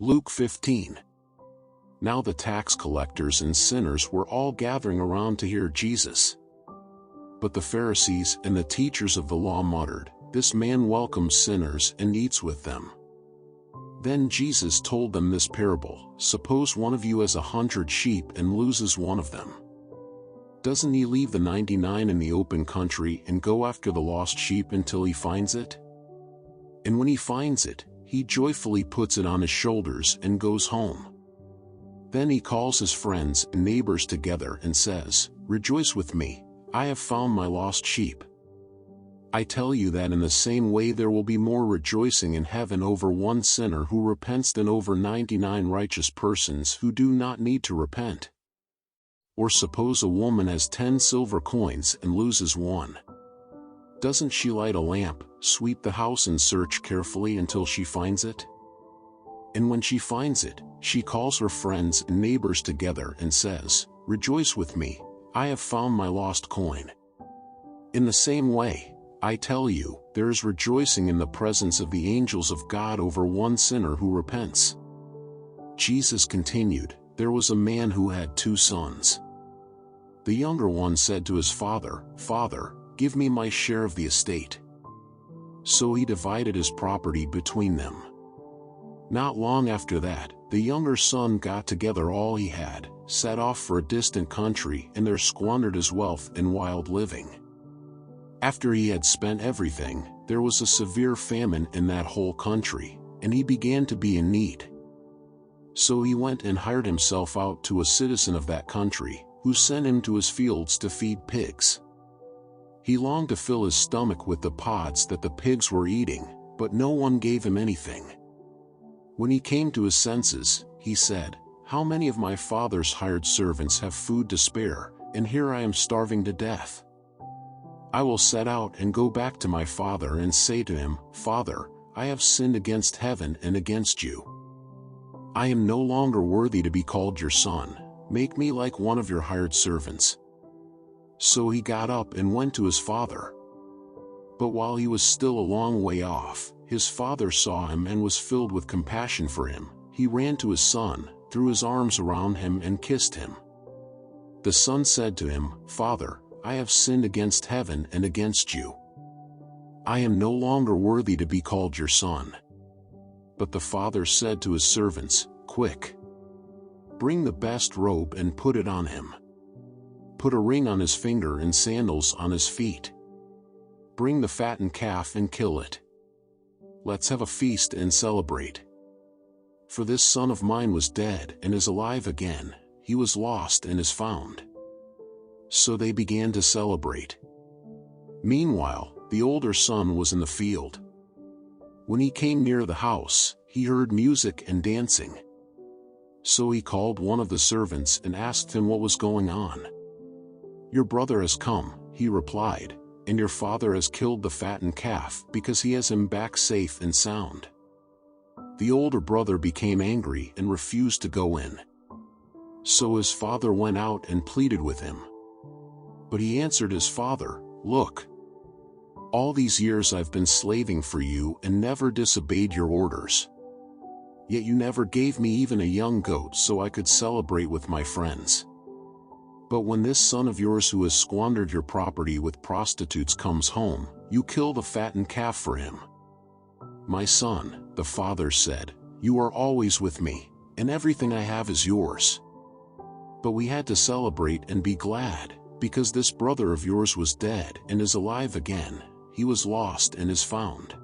Luke 15. Now the tax collectors and sinners were all gathering around to hear Jesus. But the Pharisees and the teachers of the law muttered, "This man welcomes sinners and eats with them." Then Jesus told them this parable: Suppose one of you has 100 sheep and loses one of them. Doesn't he leave the 99 in the open country and go after the lost sheep until he finds it? And when he finds it, he joyfully puts it on his shoulders and goes home. Then he calls his friends and neighbors together and says, "Rejoice with me, I have found my lost sheep." I tell you that in the same way there will be more rejoicing in heaven over one sinner who repents than over 99 righteous persons who do not need to repent. Or suppose a woman has 10 silver coins and loses one. Doesn't she light a lamp, sweep the house and search carefully until she finds it? And when she finds it, she calls her friends and neighbors together and says, "Rejoice with me, I have found my lost coin." In the same way, I tell you, there is rejoicing in the presence of the angels of God over one sinner who repents. Jesus continued, There was a man who had 2 sons. The younger one said to his father, "Father, give me my share of the estate." So he divided his property between them. Not long after that, the younger son got together all he had, set off for a distant country and there squandered his wealth in wild living. After he had spent everything, there was a severe famine in that whole country, and he began to be in need. So he went and hired himself out to a citizen of that country, who sent him to his fields to feed pigs. He longed to fill his stomach with the pods that the pigs were eating, but no one gave him anything. When he came to his senses, he said, "How many of my father's hired servants have food to spare, and here I am starving to death? I will set out and go back to my father and say to him, 'Father, I have sinned against heaven and against you. I am no longer worthy to be called your son. Make me like one of your hired servants.' So he got up and went to his father. But while he was still a long way off, his father saw him and was filled with compassion for him. He ran to his son, threw his arms around him and kissed him. The son said to him, 'Father, I have sinned against heaven and against you. I am no longer worthy to be called your son.' But the father said to his servants, 'Quick! Bring the best robe and put it on him. Put a ring on his finger and sandals on his feet. Bring the fattened calf and kill it. Let's have a feast and celebrate. For this son of mine was dead and is alive again, he was lost and is found.' So they began to celebrate. Meanwhile, the older son was in the field. When he came near the house, he heard music and dancing. So he called one of the servants and asked him what was going on. 'Your brother has come,' he replied, 'and your father has killed the fattened calf because he has him back safe and sound.' The older brother became angry and refused to go in. So his father went out and pleaded with him. But he answered his father, 'Look, all these years I've been slaving for you and never disobeyed your orders. Yet you never gave me even a young goat so I could celebrate with my friends. But when this son of yours who has squandered your property with prostitutes comes home, you kill the fattened calf for him.' 'My son,' the father said, 'you are always with me, and everything I have is yours. But we had to celebrate and be glad, because this brother of yours was dead and is alive again, he was lost and is found.'